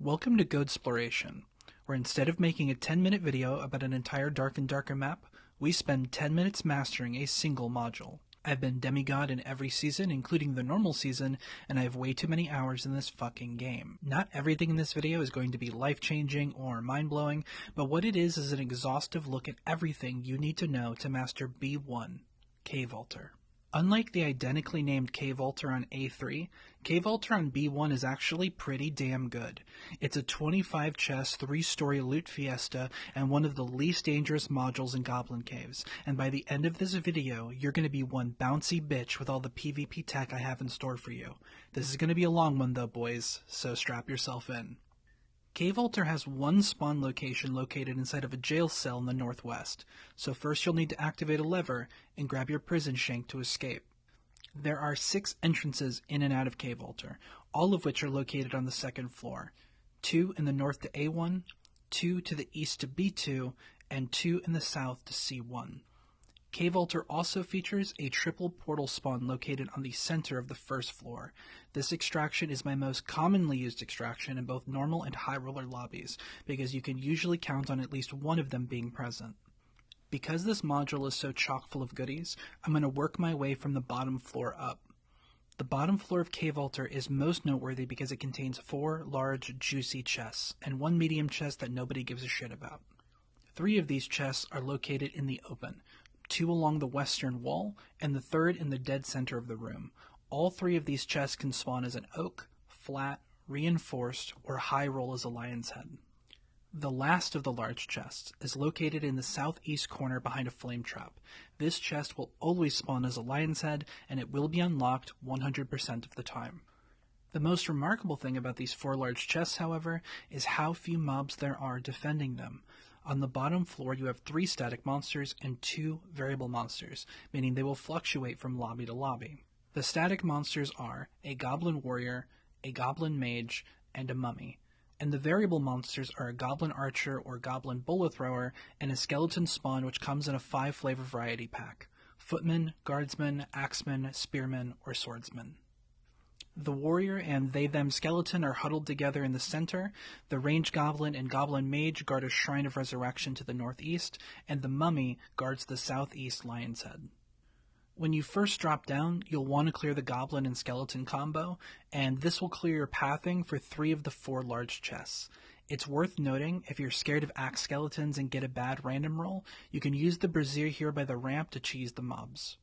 Welcome to Goadsploration, where instead of making a 10-minute video about an entire Dark and Darker map, we spend 10 minutes mastering a single module. I've been demigod in every season, including the normal season, and I have way too many hours in this fucking game. Not everything in this video is going to be life-changing or mind-blowing, but what it is an exhaustive look at everything you need to know to master B1, Cave Altar. Unlike the identically named Cave Altar on A3, Cave Altar on B1 is actually pretty damn good. It's a 25 chest, 3-story loot fiesta, and one of the least dangerous modules in Goblin Caves, and by the end of this video, you're going to be one bouncy bitch with all the PvP tech I have in store for you. This is going to be a long one though, boys, so strap yourself in. Cave Altar has one spawn location located inside of a jail cell in the northwest, so first you'll need to activate a lever and grab your prison shank to escape. There are 6 entrances in and out of Cave Altar, all of which are located on the second floor. 2 in the north to A1, 2 to the east to B2, and 2 in the south to C1. Cave Altar also features a triple portal spawn located on the center of the first floor. This extraction is my most commonly used extraction in both normal and high roller lobbies, because you can usually count on at least one of them being present. Because this module is so chock full of goodies, I'm going to work my way from the bottom floor up. The bottom floor of Cave Altar is most noteworthy because it contains 4 large, juicy chests, and 1 medium chest that nobody gives a shit about. 3 of these chests are located in the open, 2 along the western wall, and the 3rd in the dead center of the room. All 3 of these chests can spawn as an oak, flat, reinforced, or high roll as a lion's head. The last of the large chests is located in the southeast corner behind a flame trap. This chest will always spawn as a lion's head, and it will be unlocked 100% of the time. The most remarkable thing about these 4 large chests, however, is how few mobs there are defending them. On the bottom floor, you have 3 static monsters and 2 variable monsters, meaning they will fluctuate from lobby to lobby. The static monsters are a goblin warrior, a goblin mage, and a mummy. And the variable monsters are a goblin archer or goblin bullet thrower and a skeleton spawn which comes in a 5-flavor variety pack: footman, guardsman, axeman, spearman, or swordsman. The warrior and they-them skeleton are huddled together in the center, the ranged goblin and goblin mage guard a shrine of resurrection to the northeast, and the mummy guards the southeast lion's head. When you first drop down, you'll want to clear the goblin and skeleton combo, and this will clear your pathing for 3 of the 4 large chests. It's worth noting, if you're scared of axe skeletons and get a bad random roll, you can use the brazier here by the ramp to cheese the mobs.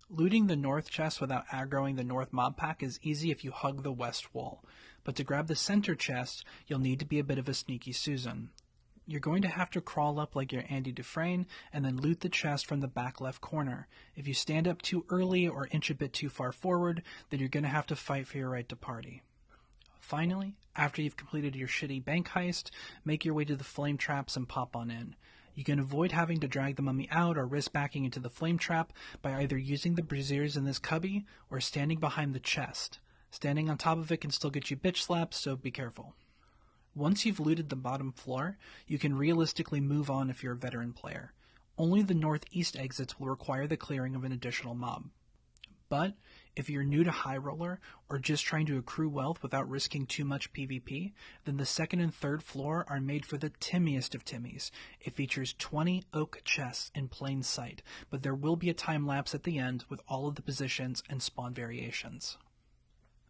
Looting the north chest without aggroing the north mob pack is easy if you hug the west wall, but to grab the center chest, you'll need to be a bit of a sneaky Susan. You're going to have to crawl up like you're Andy Dufresne and then loot the chest from the back left corner. If you stand up too early or inch a bit too far forward, then you're going to have to fight for your right to party. Finally, after you've completed your shitty bank heist, make your way to the flame traps and pop on in. You can avoid having to drag the mummy out or risk backing into the flame trap by either using the braziers in this cubby or standing behind the chest. Standing on top of it can still get you bitch slapped, so be careful. Once you've looted the bottom floor, you can realistically move on if you're a veteran player. Only the northeast exits will require the clearing of an additional mob. But if you're new to High Roller or just trying to accrue wealth without risking too much PvP, then the 2nd and 3rd floor are made for the timmiest of timmies. It features 20 oak chests in plain sight, but there will be a time lapse at the end with all of the positions and spawn variations.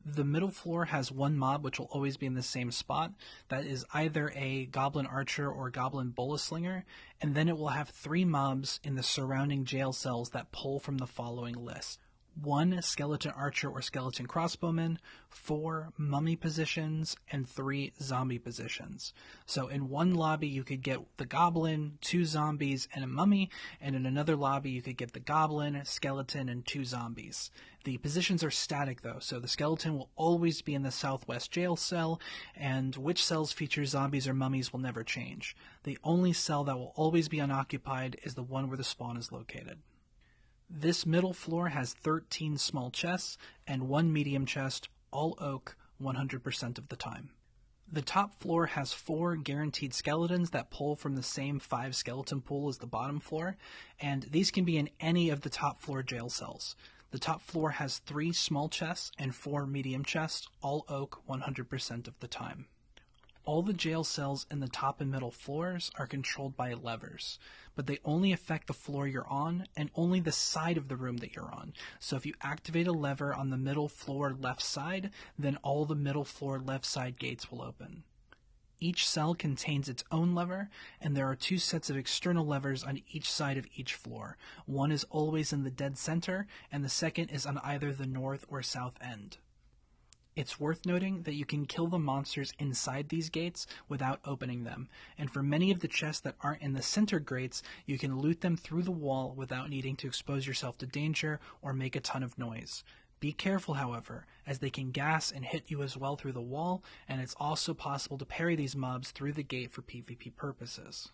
The middle floor has 1 mob which will always be in the same spot. That is either a goblin archer or goblin bullet slinger, and then it will have 3 mobs in the surrounding jail cells that pull from the following list: 1 skeleton archer or skeleton crossbowman, 4 mummy positions, and 3 zombie positions. So in one lobby you could get the goblin, 2 zombies, and a mummy, and in another lobby you could get the goblin, skeleton, and 2 zombies. The positions are static though, so the skeleton will always be in the southwest jail cell, and which cells feature zombies or mummies will never change. The only cell that will always be unoccupied is the one where the spawn is located. This middle floor has 13 small chests and 1 medium chest, all oak 100% of the time. The top floor has 4 guaranteed skeletons that pull from the same 5 skeleton pool as the bottom floor, and these can be in any of the top floor jail cells. The top floor has 3 small chests and 4 medium chests, all oak 100% of the time. All the jail cells in the top and middle floors are controlled by levers, but they only affect the floor you're on and only the side of the room that you're on. So if you activate a lever on the middle floor left side, then all the middle floor left side gates will open. Each cell contains its own lever, and there are 2 sets of external levers on each side of each floor. One is always in the dead center, and the second is on either the north or south end. It's worth noting that you can kill the monsters inside these gates without opening them, and for many of the chests that aren't in the center grates, you can loot them through the wall without needing to expose yourself to danger or make a ton of noise. Be careful, however, as they can gas and hit you as well through the wall, and it's also possible to parry these mobs through the gate for PvP purposes.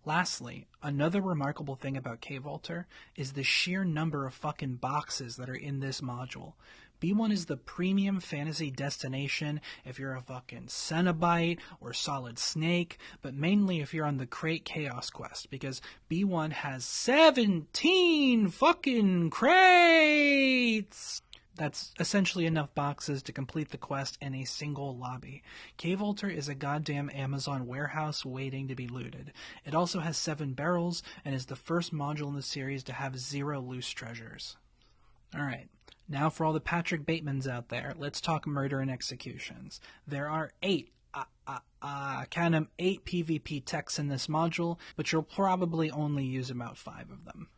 Lastly, another remarkable thing about Cave Altar is the sheer number of fucking boxes that are in this module. B1 is the premium fantasy destination if you're a fucking Cenobite or Solid Snake, but mainly if you're on the Crate Chaos quest, because B1 has 17 fucking crates! That's essentially enough boxes to complete the quest in a single lobby. Cave Altar is a goddamn Amazon warehouse waiting to be looted. It also has 7 barrels and is the first module in the series to have 0 loose treasures. Alright, now for all the Patrick Batemans out there, let's talk murder and executions. There are 8 count them 8 PvP techs in this module, but you'll probably only use about 5 of them.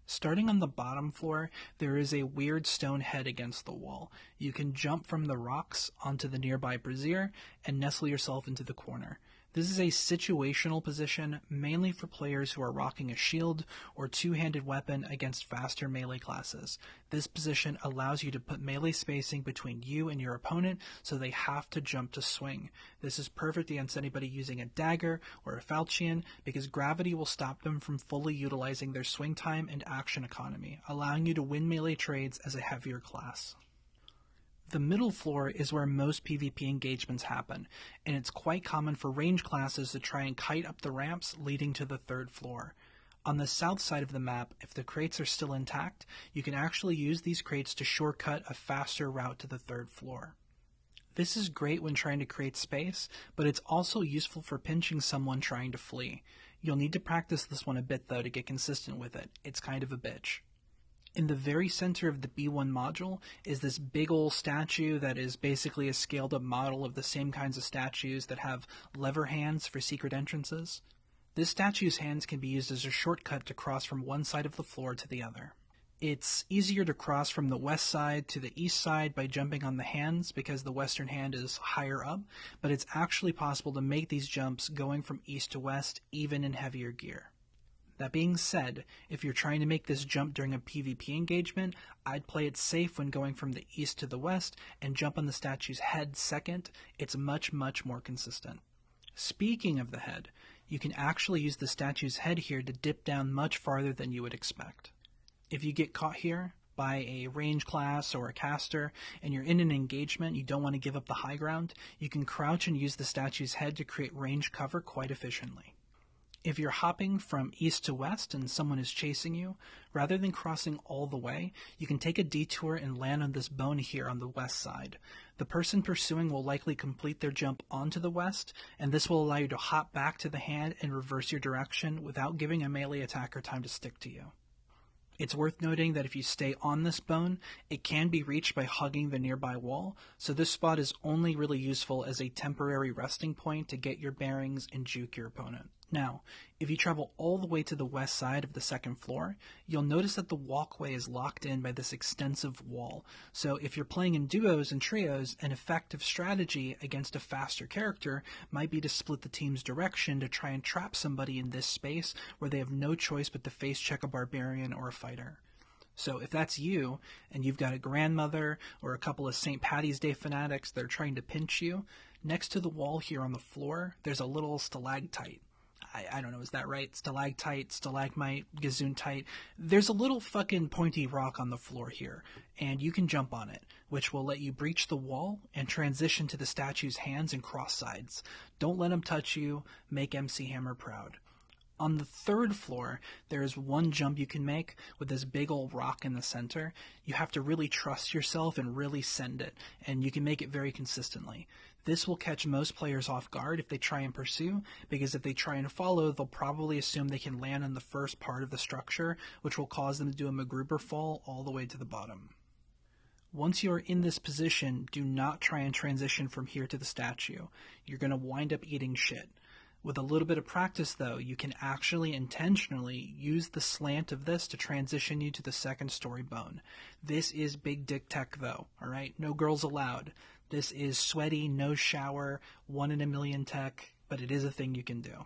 Starting on the bottom floor, there is a weird stone head against the wall. You can jump from the rocks onto the nearby brazier and nestle yourself into the corner. This is a situational position mainly for players who are rocking a shield or two-handed weapon against faster melee classes. This position allows you to put melee spacing between you and your opponent so they have to jump to swing. This is perfect against anybody using a dagger or a falchion because gravity will stop them from fully utilizing their swing time and action economy, allowing you to win melee trades as a heavier class. The middle floor is where most PvP engagements happen, and it's quite common for range classes to try and kite up the ramps leading to the 3rd floor. On the south side of the map, if the crates are still intact, you can actually use these crates to shortcut a faster route to the 3rd floor. This is great when trying to create space, but it's also useful for pinching someone trying to flee. You'll need to practice this one a bit though to get consistent with it. It's kind of a bitch. In the very center of the B1 module is this big ol' statue that is basically a scaled up model of the same kinds of statues that have lever hands for secret entrances. This statue's hands can be used as a shortcut to cross from one side of the floor to the other. It's easier to cross from the west side to the east side by jumping on the hands because the western hand is higher up, but it's actually possible to make these jumps going from east to west even in heavier gear. That being said, if you're trying to make this jump during a PvP engagement, I'd play it safe when going from the east to the west and jump on the statue's head second. It's much more consistent. Speaking of the head, you can actually use the statue's head here to dip down much farther than you would expect. If you get caught here by a range class or a caster and you're in an engagement, you don't want to give up the high ground, you can crouch and use the statue's head to create range cover quite efficiently. If you're hopping from east to west and someone is chasing you, rather than crossing all the way, you can take a detour and land on this bone here on the west side. The person pursuing will likely complete their jump onto the west, and this will allow you to hop back to the hand and reverse your direction without giving a melee attacker time to stick to you. It's worth noting that if you stay on this bone, it can be reached by hugging the nearby wall, so this spot is only really useful as a temporary resting point to get your bearings and juke your opponent. Now, if you travel all the way to the west side of the 2nd floor, you'll notice that the walkway is locked in by this extensive wall. So if you're playing in duos and trios, an effective strategy against a faster character might be to split the team's direction to try and trap somebody in this space where they have no choice but to face check a barbarian or a fighter. So if that's you, and you've got a grandmother or a couple of St. Patty's Day fanatics that are trying to pinch you, next to the wall here on the floor, there's a little stalactite. I don't know, is that right? Stalactite, stalagmite, gesundheit. There's a little fucking pointy rock on the floor here, and you can jump on it, which will let you breach the wall and transition to the statue's hands and cross sides. Don't let them touch you. Make MC Hammer proud. On the 3rd floor, there is one jump you can make with this big old rock in the center. You have to really trust yourself and really send it, and you can make it very consistently. This will catch most players off guard if they try and pursue, because if they try and follow, they'll probably assume they can land on the first part of the structure, which will cause them to do a MacGruber fall all the way to the bottom. Once you are in this position, do not try and transition from here to the statue. You're going to wind up eating shit. With a little bit of practice, though, you can actually intentionally use the slant of this to transition you to the second story bone. This is big dick tech, though, alright? No girls allowed. This is sweaty, no shower, 1 in a million tech, but it is a thing you can do.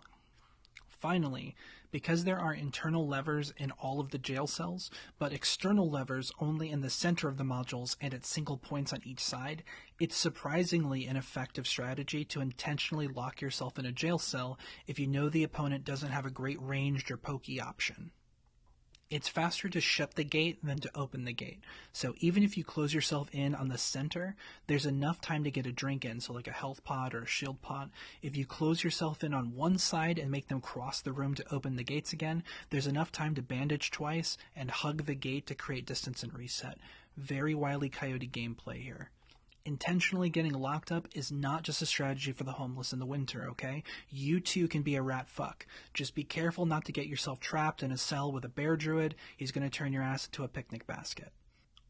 Finally, because there are internal levers in all of the jail cells, but external levers only in the center of the modules and at single points on each side, it's surprisingly an effective strategy to intentionally lock yourself in a jail cell if you know the opponent doesn't have a great ranged or pokey option. It's faster to shut the gate than to open the gate, so even if you close yourself in on the center, there's enough time to get a drink in, so like a health pod or a shield pod. If you close yourself in on one side and make them cross the room to open the gates again, there's enough time to bandage twice and hug the gate to create distance and reset. Very Wile E. Coyote gameplay here. Intentionally getting locked up is not just a strategy for the homeless in the winter, okay? You too can be a rat fuck. Just be careful not to get yourself trapped in a cell with a bear druid. He's going to turn your ass into a picnic basket.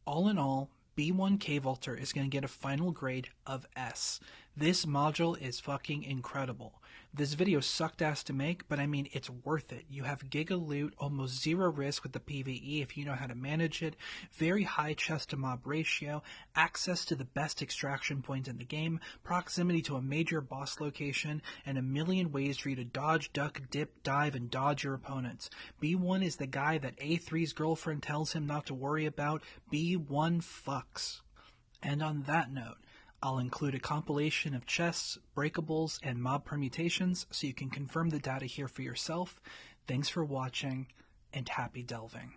All in all, B1 Cave Altar is going to get a final grade of S. This module is fucking incredible. This video sucked ass to make, but I mean, it's worth it. You have giga loot, almost zero risk with the PvE if you know how to manage it, very high chest to mob ratio, access to the best extraction point in the game, proximity to a major boss location, and a million ways for you to dodge, duck, dip, dive, and dodge your opponents. B1 is the guy that A3's girlfriend tells him not to worry about. B1 fucks. And on that note, I'll include a compilation of chests, breakables, and mob permutations so you can confirm the data here for yourself. Thanks for watching, and happy delving.